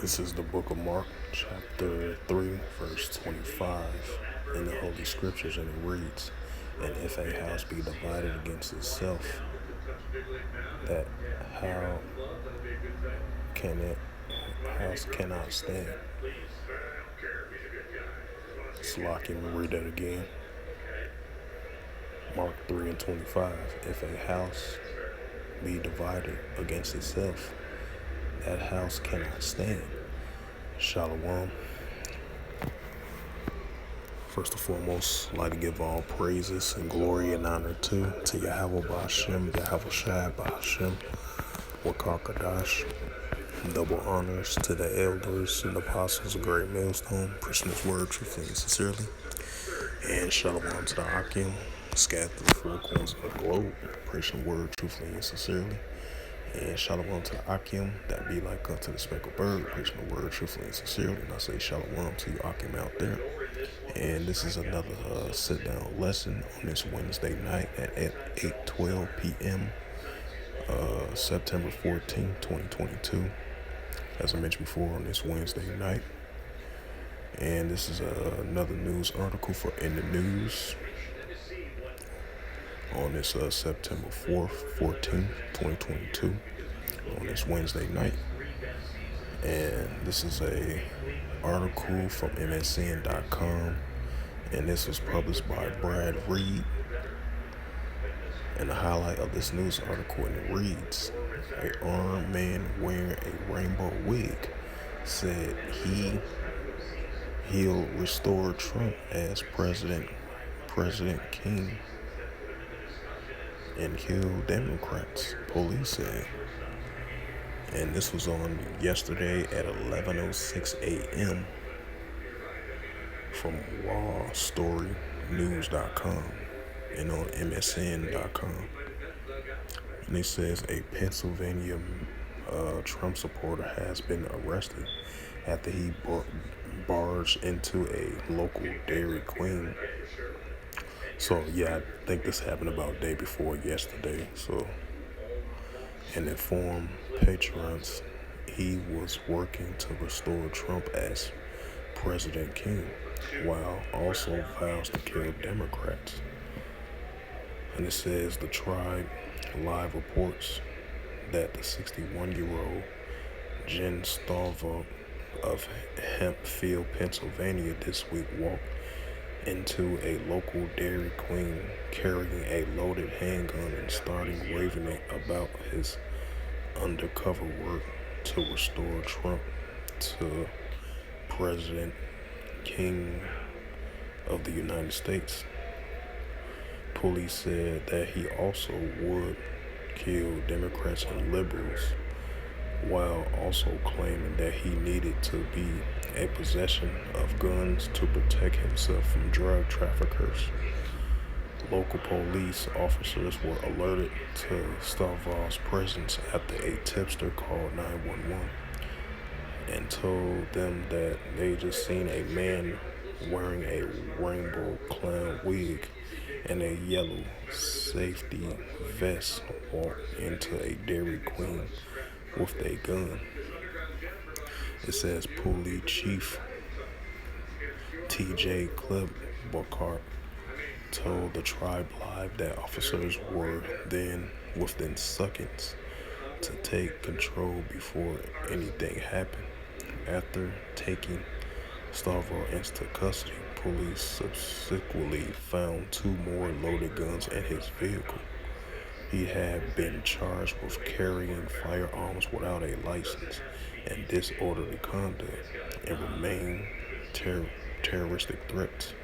This is the book of Mark, chapter 3, verse 25 in the Holy Scriptures, and it reads, "And if a house be divided against itself, that how can it house cannot stand." Slock, can we read that again? Mark 3 and 25. If a house be divided against itself, that house cannot stand. Shalom. First and foremost, I'd like to give all praises and glory and honor to Yahweh Ba'Shem, Yahweh Shai Ba'Shem, Wakar Kadash. Double honors to the elders and apostles of Great Millstone, preaching His word truthfully and sincerely. And shalom to the Akim, scattered through the four corners of the globe, preaching the word truthfully and sincerely. And shalom to the Akim, that be like unto the speckled bird, preaching the word truthfully and sincerely. And I say shalom to you Akim out there. And this is another sit-down lesson on this Wednesday night at 8:12 p.m., September 14, 2022. As I mentioned before, on this Wednesday night. And this is another news article for In the News on this September 4th, 14th, 2022, on this Wednesday night. And this is a article from MSN.com, and this was published by Brad Reed. And the highlight of this news article, and it reads, "A armed man wearing a rainbow wig said he'll restore Trump as President King and kill Democrats," police said. And this was on yesterday at 11:06 a.m. from wallstorynews.com and on MSN.com. And it says a Pennsylvania Trump supporter has been arrested after he barged into a local Dairy Queen. So yeah, I think this happened about a day before yesterday. So, and informed patrons he was working to restore Trump as President King, while also vows to kill Democrats. And it says the Tribe Live reports that the 61-year-old Jen Starvok of Hempfield, Pennsylvania this week walked into a local Dairy Queen carrying a loaded handgun and started raving it about his undercover work to restore Trump to President King of the United States. Police said that he also would kill Democrats and liberals, while also claiming that he needed to be in possession of guns to protect himself from drug traffickers. Local police officers were alerted to Starvok's presence after a tipster called 911 and told them that they just seen a man wearing a rainbow clown wig and a yellow safety vest walk into a Dairy Queen with a gun. It says Police Chief T.J. Klebakart told the Tribe Live that officers were then within seconds to take control before anything happened. After taking Starvok into custody, police subsequently found 2 more loaded guns in his vehicle. He had been charged with carrying firearms without a license and disorderly conduct and remain terroristic threats.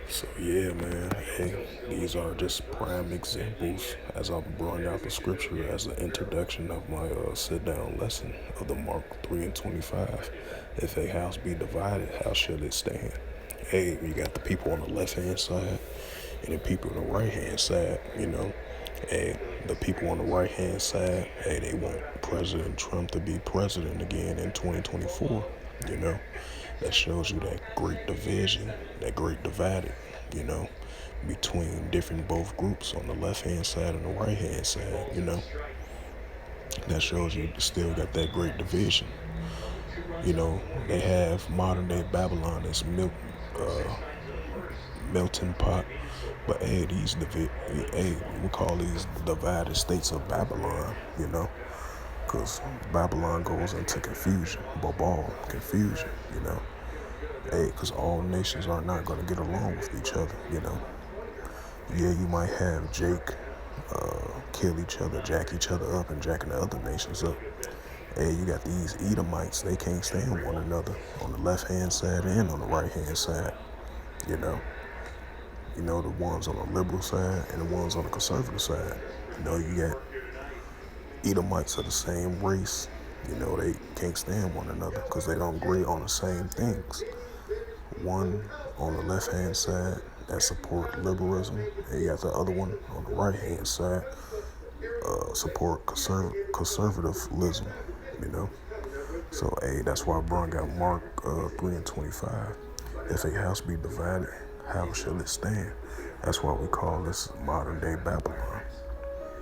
So yeah, man, hey, these are just prime examples as I'm bringing out the scripture as an introduction of my sit-down lesson of the Mark 3 and 25. If a house be divided, how shall it stand? Hey, you got the people on the left-hand side and the people on the right-hand side, Hey, the people on the right-hand side, hey, they want President Trump to be president again in 2024, That shows you that great division, that great divided, between both groups on the left-hand side and the right-hand side, That shows you still got that great division. You know, they have modern day Babylon as melting pot, but hey, hey, we call these divided states of Babylon. You know, because Babylon goes into confusion, Babal, confusion. You know, hey, because all nations are not going to get along with each other. You know, yeah, you might have Jake kill each other, jack each other up, and jacking the other nations up. Hey, you got these Edomites, they can't stand one another on the left hand side and on the right hand side. You know, the ones on the liberal side and the ones on the conservative side. You got Edomites of the same race. They can't stand one another because they don't agree on the same things. One on the left hand side that support liberalism, and you got the other one on the right hand side support conservatism. You know, so hey, that's why I brought out Mark 3:25. If a house be divided, how shall it stand? That's why we call this modern day Babylon,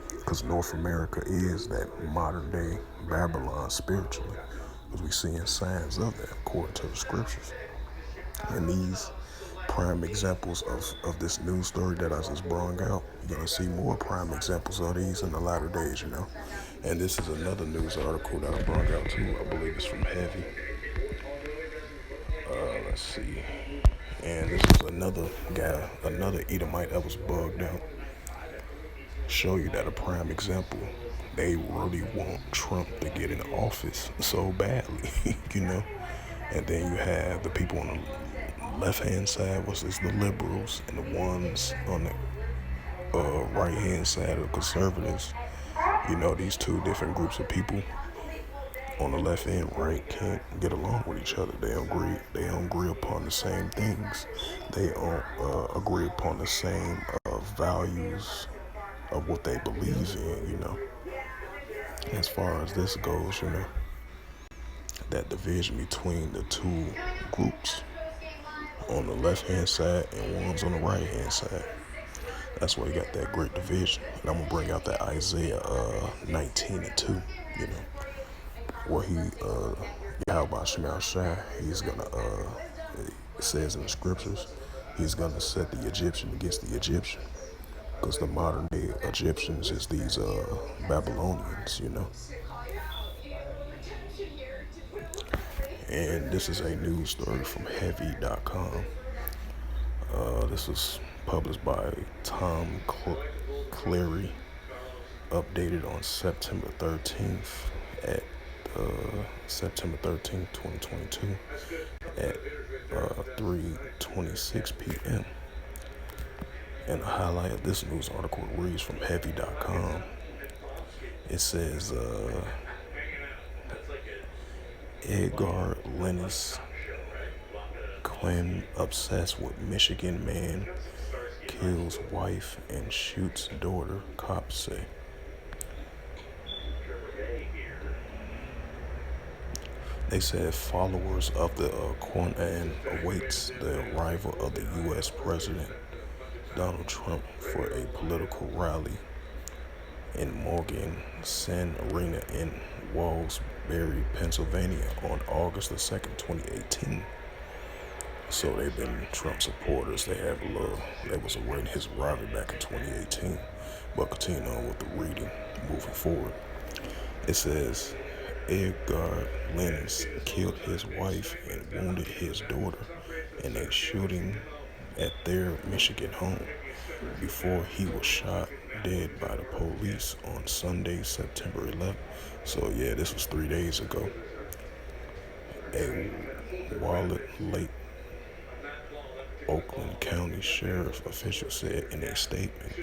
because North America is that modern day Babylon spiritually, because we seeing signs of that according to the scriptures. And these prime examples of this news story that I just brought out, you're gonna see more prime examples of these in the latter days, And this is another news article that I brought out too. I believe it's from Heavy. Let's see. And this is another guy, another Edomite that was bugged out. Show you that a prime example. They really want Trump to get in office so badly, And then you have the people on the left hand side, which is the liberals, and the ones on the right hand side of the conservatives. These two different groups of people on the left and right can't get along with each other. They don't agree. They don't agree upon the same things. They don't agree upon the same values of what they believe in. As far as this goes, that division between the two groups on the left hand side and ones on the right hand side. That's why you got that great division. And I'm gonna bring out that Isaiah 19:2, where Yahweh Shemel Shai, he's gonna it says in the scriptures, he's gonna set the Egyptian against the Egyptian. Because the modern day Egyptians is these Babylonians. And this is a news story from Heavy.com. This was published by Tom Cleary, updated on September 13th at September 13th, 2022 at 3:26 p.m. And the highlight of this news article reads from Heavy.com. It says, Edgar Lennis, Quinn obsessed with Michigan man, kills wife and shoots daughter, cops say. They said followers of the Quran awaits the arrival of the U.S. President Donald Trump for a political rally in Morgan Sand Arena in Wallsbury, Pennsylvania on August the 2nd, 2018. So they've been Trump supporters. They was awaiting his arrival back in 2018. But continue on with the reading, moving forward. It says, Edgar Lennis killed his wife and wounded his daughter in a shooting at their Michigan home before he was shot dead by the police on Sunday, September 11th. So yeah, this was 3 days ago. A Wallet Lake, Oakland County Sheriff official said in a statement,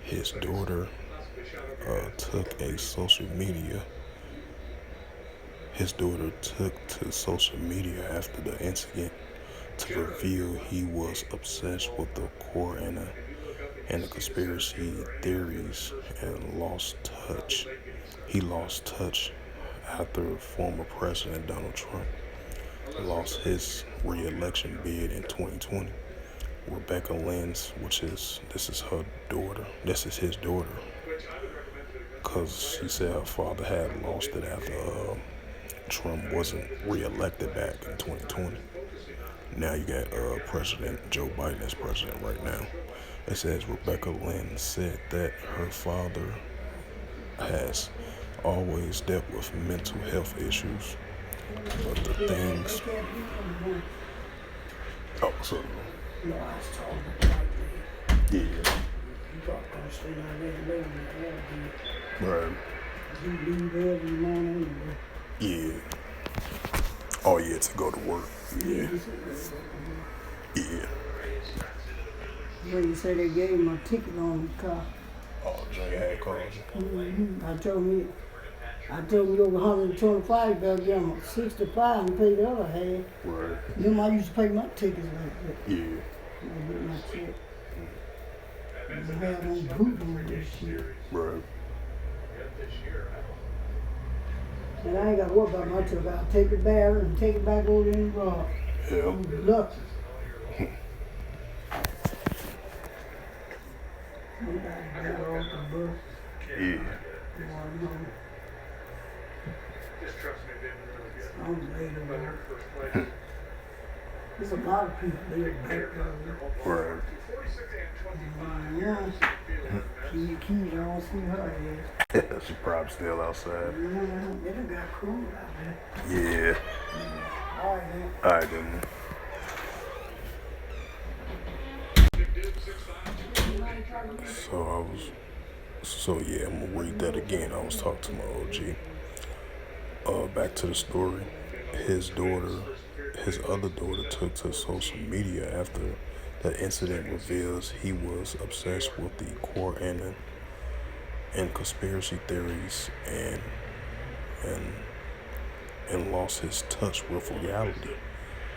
his daughter took to social media after the incident to reveal he was obsessed with the Quran and the conspiracy theories and lost touch. He lost touch after former President Donald Trump lost his re-election bid in 2020. Rebecca Lenz, this is his daughter, because she said her father had lost it after Trump wasn't reelected back in 2020. Now you got President Joe Biden as president right now. It says Rebecca Lynn said that her father has always dealt with mental health issues, but the things. Oh, so No, I was talking about yeah, you got to stay out there alone and right, you leave every morning yeah. Oh yeah, to go to work. Yeah, yeah. when you say they gave him a ticket on the car. Oh, Jay had called you. I told him you over 125, you better give him 65 and pay the other half. Right. Then I used to pay my tickets like that. Yeah. I get my check. I had on boot on this shit. Right. And I ain't got to worry about my truck. I'll take the barrel and take it back over in the garage. Yeah. I'm lucky. Somebody got off the bus. Yeah. I'm later. There's a lot of people there back there. Right. Yeah. Keys, I don't see her yet. She probably still outside. They done got cool out there. Yeah. All right, man. All right then. So yeah, I'm gonna read that again. I was talking to my OG. Back to the story. His other daughter took to social media after the incident reveals he was obsessed with the QAnon and conspiracy theories and lost his touch with reality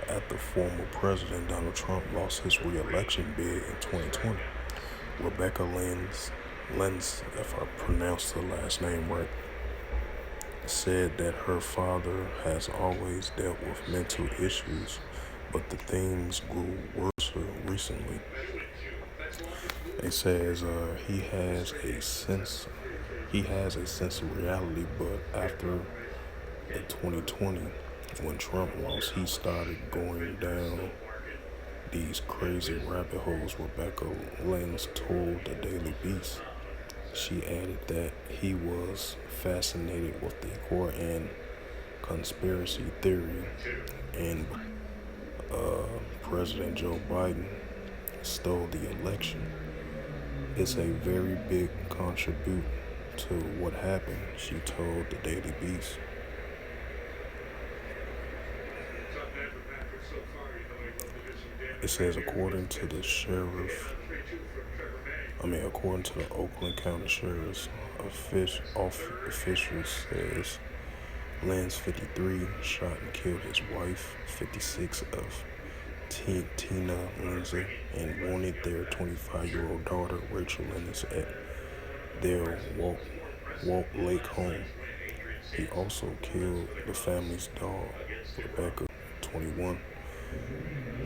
after former President Donald Trump lost his re-election bid in 2020. Rebecca Lenz, if I pronounced her last name right, said that her father has always dealt with mental issues, but the things grew worse recently. It says he has a sense of reality, but after the 2020, when Trump lost, he started going down these crazy rabbit holes. Rebecca Lenz told the Daily Beast. She added that he was fascinated with the QAnon conspiracy theory and President Joe Biden stole the election. It's a very big contribute to what happened, she told the Daily Beast. It says according to the Oakland County Sheriff's official says Lenz, 53, shot and killed his wife, 56, of Tina Lindsay, and wanted their 25-year-old daughter, Rachel Lenz, at their Walt Lake home. He also killed the family's dog, Rebecca, 21,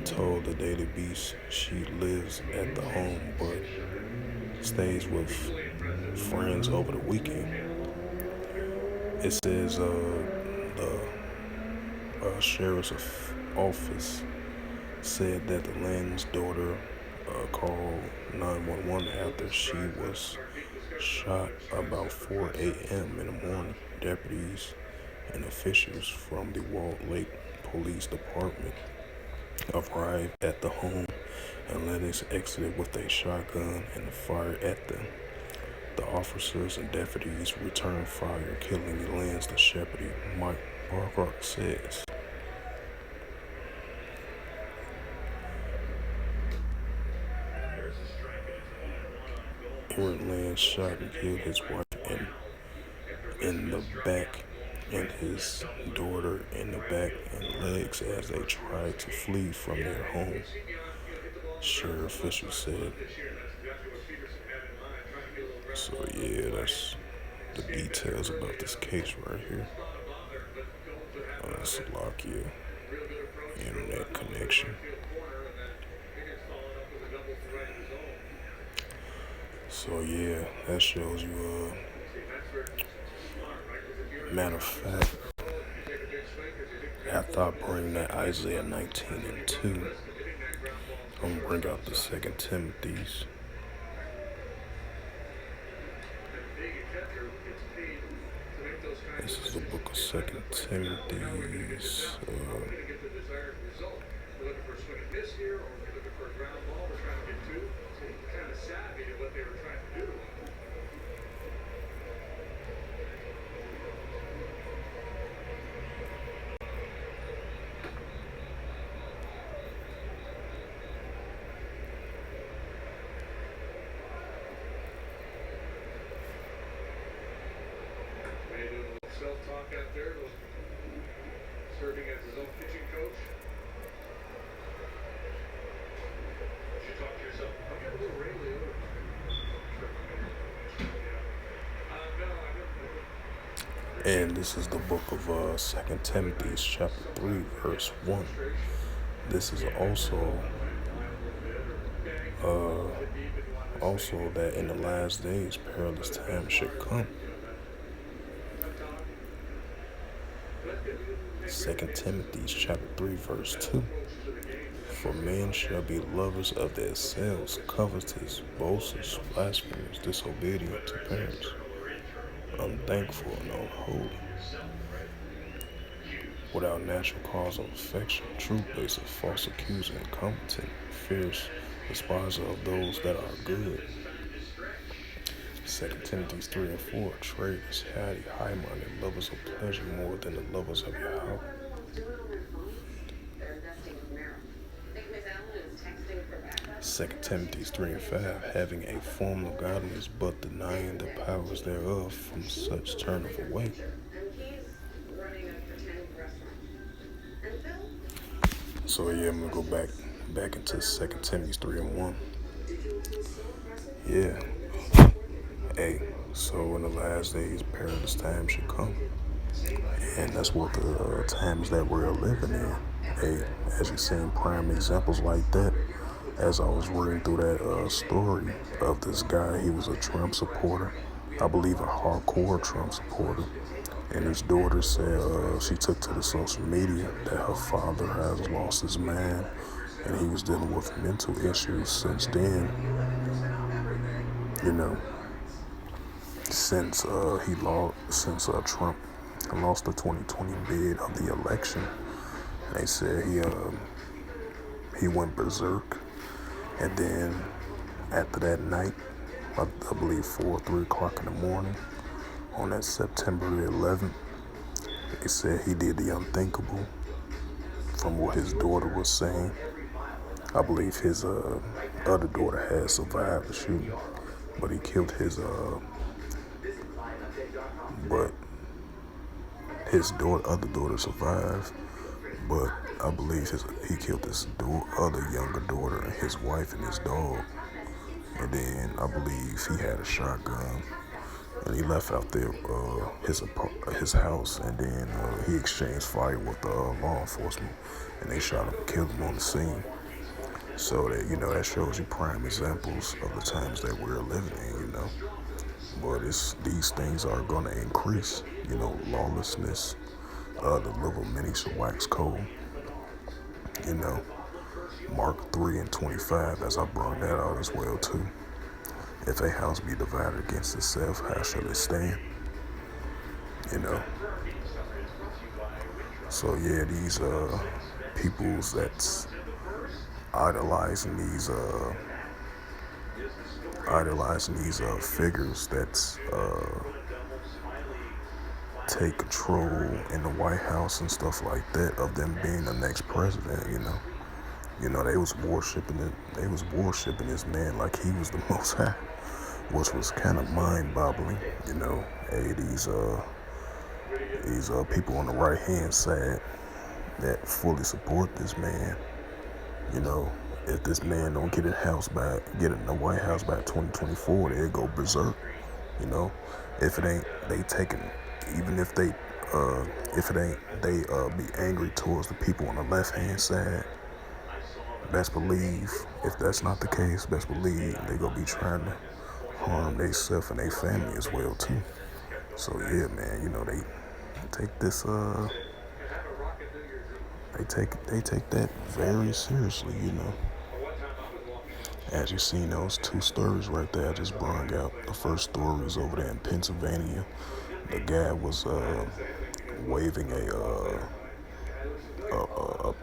told the Daily Beast she lives at the home but stays with friends over the weekend. It says the sheriff's office said that the Lenz daughter called 911 after she was shot about 4 a.m. in the morning. Deputies and officials from the Walt Lake Police Department arrived at the home, and Lenz exited with a shotgun and fired at them. The officers and deputies returned fire, killing Lenz, the deputy Mike Barker says. Aaron Lenz shot and killed his wife in the back and his daughter in the back and legs as they tried to flee from their home, sheriff officials said. So yeah, that's the details about this case right here. Slovakia internet connection. So yeah, that shows you Matter of fact, after I bring that Isaiah 19 and 2, I'm gonna bring out the Second Timothy's. This is the book of Second Timothy's. Self-talk out there, serving as his own pitching coach. You should talk to yourself. I'll get a little Ray Liotta. And this is the book of Second Timothy, chapter 3, verse 1. This is also that in the last days perilous times should come. Second Timothy chapter 3, verse 2. For men shall be lovers of themselves, covetous, boasters, blasphemers, disobedient to parents, unthankful and unholy, without natural cause of affection, truth-based, false accuser, incompetent, fierce, despiser of those that are good. 2 Timothy 3 and 4, traitors, haughty, high-minded, lovers of pleasure more than the lovers of your house. 2 Timothy 3 and 5, having a form of godliness, but denying the powers thereof, from such turneth away. So yeah, I'm gonna go back into 2 Timothy 3 and 1. Yeah. Hey, so in the last days, perilous times should come. And that's what the times that we're living in. Hey, as you've seen prime examples like that, as I was reading through that story of this guy, he was a Trump supporter, I believe a hardcore Trump supporter. And his daughter said she took to the social media that her father has lost his mind and he was dealing with mental issues since then. You know, since Trump lost the 2020 bid of the election. They said he went berserk, and then after that night, I believe 3 o'clock in the morning, on that September the 11th, they said he did the unthinkable. From what his daughter was saying, I believe his other daughter had survived the shooting, but he killed his other daughter survived, but I believe he killed his other younger daughter and his wife and his dog. And then I believe he had a shotgun and he left out there his house, and then he exchanged fire with law enforcement, and they shot him and killed him on the scene. So that that shows you prime examples of the times that we're living in, But these things are going to increase, lawlessness. The love of many shall wax cold. Mark 3 and 25, as I brought that out as well too. If a house be divided against itself, how shall it stand? So yeah, these peoples that's idolizing these figures that's take control in the White House and stuff like that of them being the next president. They was worshiping this man like he was the Most High, which was kind of mind-boggling. Hey, these people on the right-hand side that fully support this man. If this man don't get in the White House by 2024, they'll go berserk. If it ain't they taking, even if they be angry towards the people on the left-hand side. Best believe, if that's not the case, best believe they gonna be trying to harm themselves and their family as well too. So yeah, man, take this they take that very seriously, you know. As you seen those two stories right there I just brought out. The first story was over there in Pennsylvania. The guy was waving a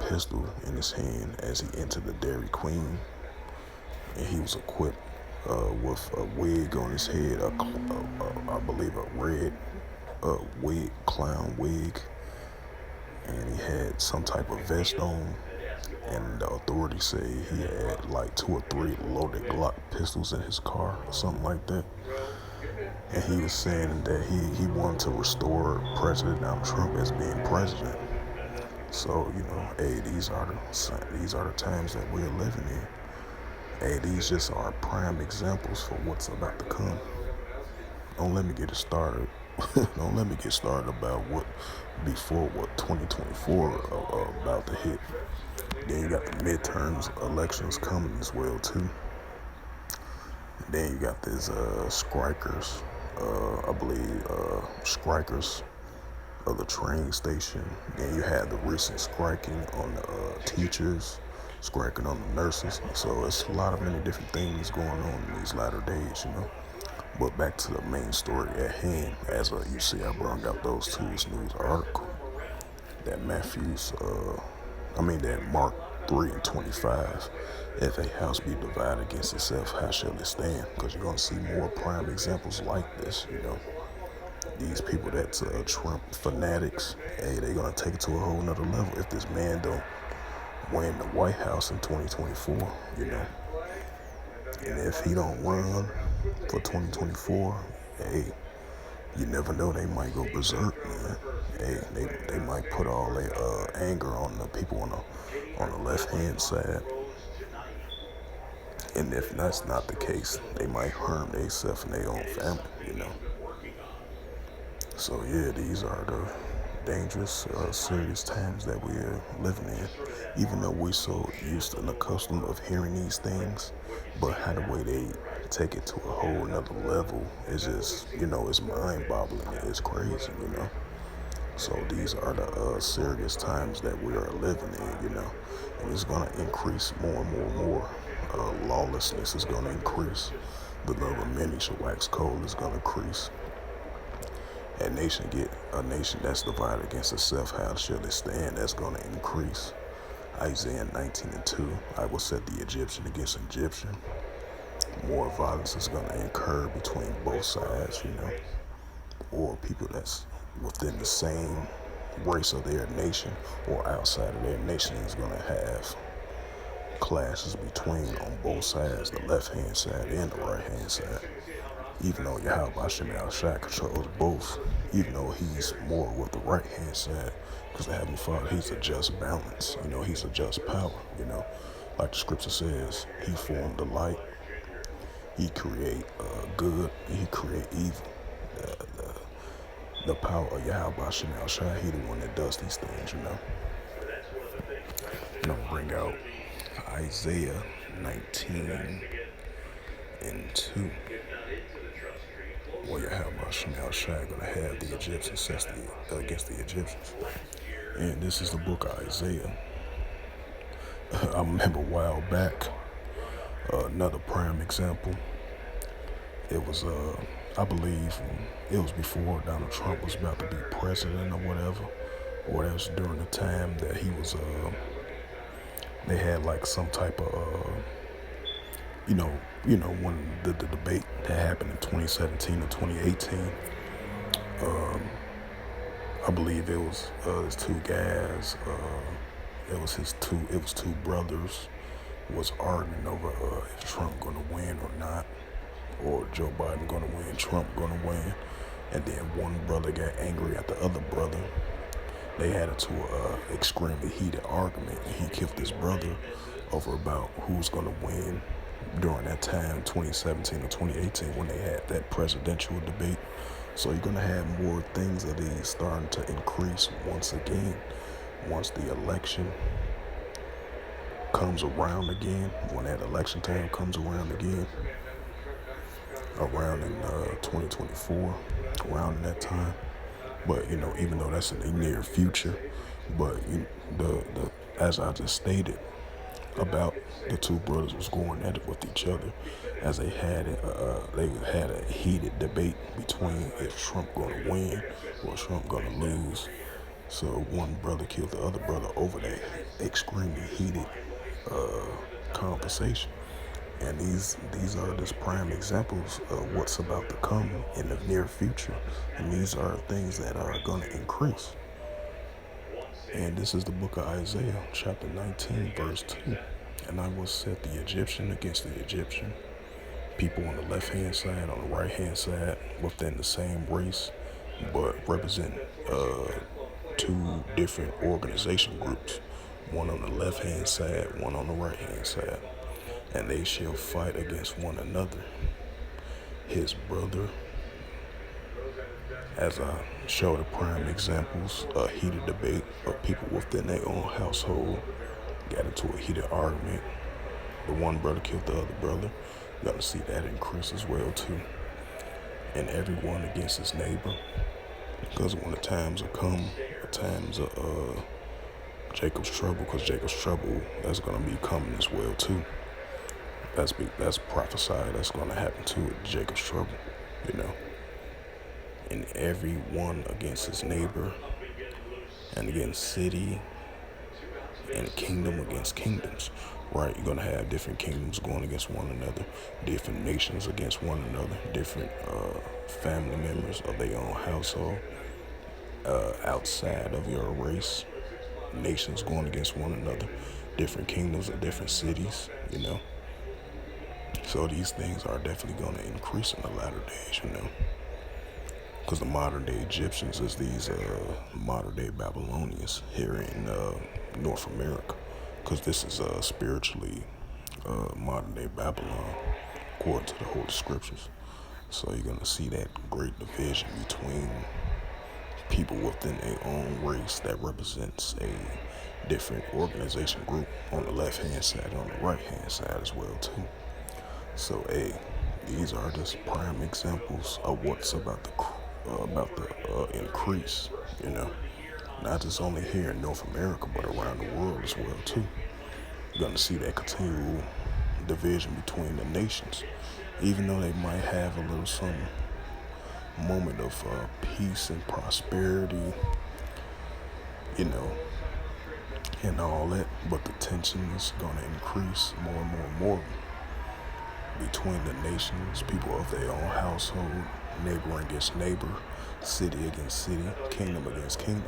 pistol in his hand as he entered the Dairy Queen, and he was equipped with a wig on his head, I believe a red wig, clown wig, and he had some type of vest on. And the authorities say he had like 2 or 3 loaded Glock pistols in his car or something like that. And he was saying that he wanted to restore President Donald Trump as being president. So, you know, hey, these are the times that we're living in. Hey, these just are prime examples for what's about to come. Don't let me get it started. Don't let me get started about what 2024 about to hit. Then you got the midterms elections coming as well too. And then you got this strikers, I believe strikers of the train station. Then you had the recent striking on the teachers, striking on the nurses. So it's a lot of many different things going on in these latter days, you know. But back to the main story at hand, as you see, I brought out those two news article that that Mark 3:25. If a house be divided against itself, how shall it stand? Because you're gonna see more prime examples like this, you know. These people that's Trump fanatics, hey, they're gonna take it to a whole nother level if this man don't win the White House in 2024, you know. And if he don't run for 2024, hey, you never know, they might go berserk, man. Hey, they might put all their anger on the people on the left hand side. And if that's not the case, they might harm themselves and their own family, you know. So yeah, these are the dangerous, serious times that we're living in. Even though we're so used and accustomed of hearing these things, but how the way they take it to a whole nother level is just, you know, it's mind-boggling. It's crazy, you know. So these are the serious times that we are living in, you know. And it's going to increase more and more and more. Lawlessness is going to increase. The love of many shall wax cold is going to increase. A nation that's divided against itself, how shall it stand? That's going to increase. Isaiah 19:2, I will set the Egyptian against Egyptian. More violence is going to incur between both sides, you know, or people that's within the same race of their nation or outside of their nation is going to have clashes between on both sides, the left-hand side and the right-hand side. Even though Yahweh Shemel Shai controls both, even though he's more with the right-hand side, because the Heavenly Father, he's a just balance, you know, he's a just power, you know. Like the scripture says, he formed the light, he create good, and he create evil. The power of Yahweh Shemel Shai, he the one that does these things, you know. And I'm bring out Isaiah 19:2. Well, Yahweh Shemel Shai gonna have the Egyptians against the Egyptians. And this is the book of Isaiah. I remember a while back, another prime example. It was, I believe, it was before Donald Trump was about to be president or whatever. Or that was during the time that he was, they had like some type of, when the debate that happened in 2017 or 2018. I believe it was his two guys. It was two brothers was arguing over if Trump gonna win or not, or Joe Biden gonna win, Trump gonna win. And then one brother got angry at the other brother. They had into an extremely heated argument, and he killed his brother over about who's gonna win during that time, 2017 or 2018, when they had that presidential debate. So you're gonna have more things of these starting to increase once again, once the election comes around again, when that election time comes around again, around in 2024, around that time. But even though that's in the near future, but the as I just stated about the two brothers was going at it with each other, as they had a heated debate between if Trump going to win or Trump going to lose. So one brother killed the other brother over that extremely heated conversation. And these are just prime examples of what's about to come in the near future. And these are things that are going to increase. And this is the book of Isaiah, chapter 19, verse 2. And I will set the Egyptian against the Egyptian, people on the left-hand side, on the right-hand side, within the same race, but represent two different organization groups, one on the left-hand side, one on the right-hand side. And they shall fight against one another. His brother, as I showed the prime examples, a heated debate of people within their own household got into a heated argument. The one brother killed the other brother. You got to see that increase as well too. And everyone against his neighbor, because when the times will come, the times of Jacob's trouble, because Jacob's trouble that's gonna be coming as well too. That's prophesied. That's gonna happen too. Jacob's trouble, and everyone against his neighbor, and against city, and kingdom against kingdoms. Right, you're gonna have different kingdoms going against one another, different nations against one another, different family members of their own household, outside of your race, nations going against one another, different kingdoms of different cities. So these things are definitely going to increase in the latter days, because the modern day Egyptians is these modern day Babylonians here in North America, because this is spiritually modern day Babylon according to the Holy Scriptures. So you're going to see that great division between people within their own race that represents a different organization group on the left hand side, on the right hand side as well too. So these are just prime examples of what's about the increase, not just only here in North America, but around the world as well too. You're gonna see that continual division between the nations, even though they might have a little some moment of peace and prosperity, and all that, but the tension is gonna increase more and more and more between the nations, people of their own household, neighbor against neighbor, city against city, kingdom against kingdom.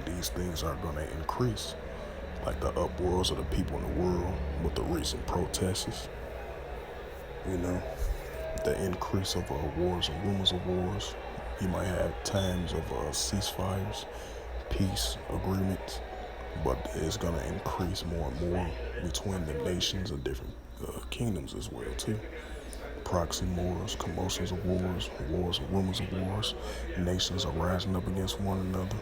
These things are going to increase, like the uproars of the people in the world with the recent protests. The increase of wars and rumors of wars. You might have times of ceasefires, peace agreements, but it's going to increase more and more between the nations and different kingdoms as well too. Proxy wars, commotions of wars, wars and rumors of wars. Nations are rising up against one another.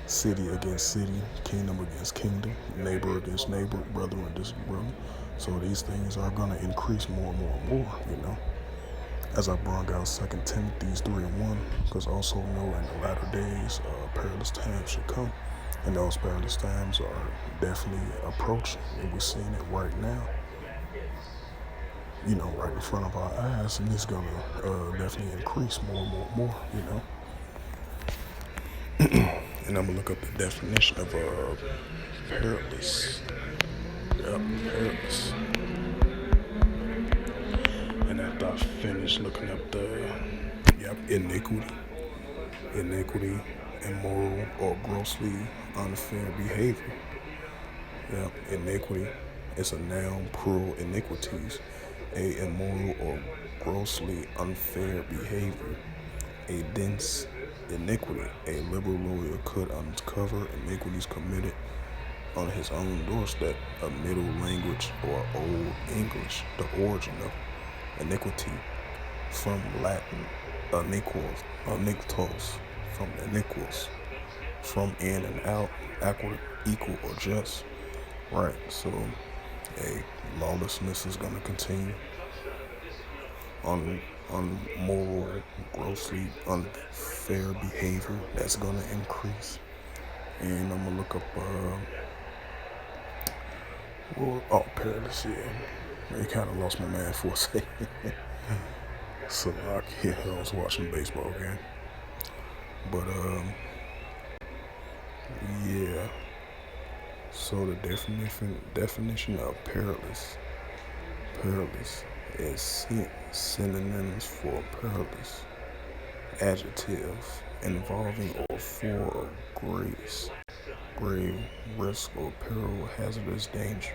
City against city, kingdom against kingdom, neighbor against neighbor, brother against brother. So these things are going to increase more and more and more, As I brought out 2 Timothy 3:1, because also know in the latter days, perilous times should come. And those perilous times are definitely approaching, and we're seeing it right now. Right in front of our eyes, and it's gonna definitely increase more and more and more, And I'm gonna look up the definition of perilous. Yep, perilous. And after I finish looking up iniquity, immoral or grossly unfair behavior. Yep, iniquity. It's a noun, plural, iniquities. A immoral or grossly unfair behavior. A dense iniquity. A liberal lawyer could uncover iniquities committed on his own doorstep. A Middle language or Old English. The origin of iniquity from Latin iniquos, from iniquus, from in and out, equal or just. Right, so lawlessness is going to continue unmoral, grossly unfair behavior that's gonna increase. And I'm gonna look up perilous, yeah. It kind of lost my mind for a second. So I was watching a baseball game. But yeah. So the definition of perilous is synonyms for perilous, adjective involving or full of grave risk or peril, hazardous danger.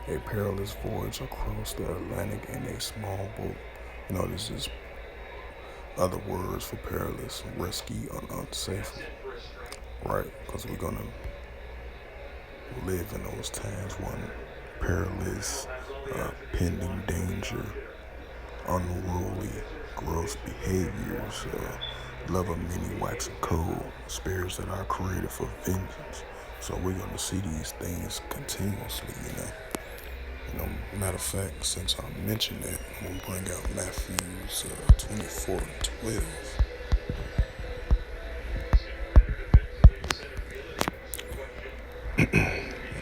A perilous voyage across the Atlantic in a small boat. This is other words for perilous, risky, unsafe. Right? Because we're gonna live in those times when perilous, pending danger, unruly, gross behaviors, love of many waxing cold, spirits that are created for vengeance. So we're going to see these things continuously. Matter of fact, since I mentioned it, I'm going to bring out Matthews 24 and 12.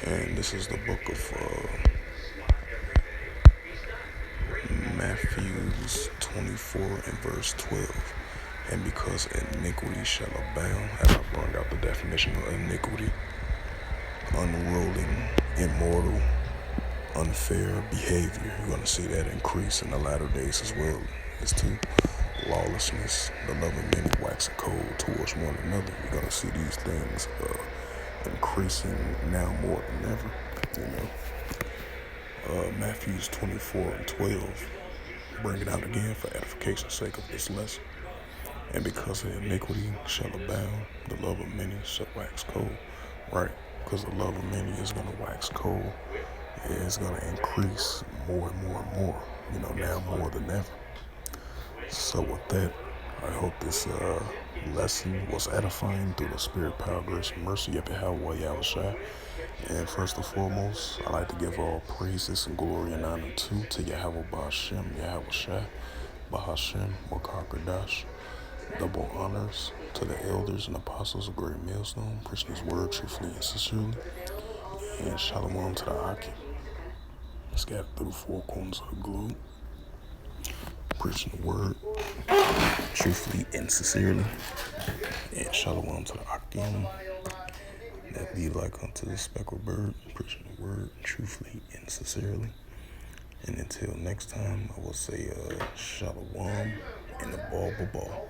And this is the book of Matthews 24 and verse 12. And because iniquity shall abound, as I brought out the definition of iniquity, unruling, immoral, unfair behavior, you're going to see that increase in the latter days as well. As to lawlessness, the love of many waxing cold towards one another. You're going to see these things increasing now more than ever. Matthews 24 and 12. Bring it out again for edification's sake of this lesson. And because of iniquity shall abound, the love of many shall wax cold. Right? Because the love of many is going to wax cold. It's going to increase more and more and more. Now more than ever. So with that, I hope this lesson was edifying through the spirit, power, grace, and mercy of Yahweh Yahushua. And first and foremost, I like to give all praises and glory and honor to Yahweh Ba'ashem, Yahushua, Bahashem, Wakakadash. Double honors to the elders and apostles of Great Millstone, preaching His word truthfully and sincerely. And shalom to the Aki, scattered through the four corners of the globe, preaching the word truthfully and sincerely. And shalom to the Akim, that be like unto the speckled bird, preaching the word truthfully and sincerely. And until next time, I will say shalom and a ball.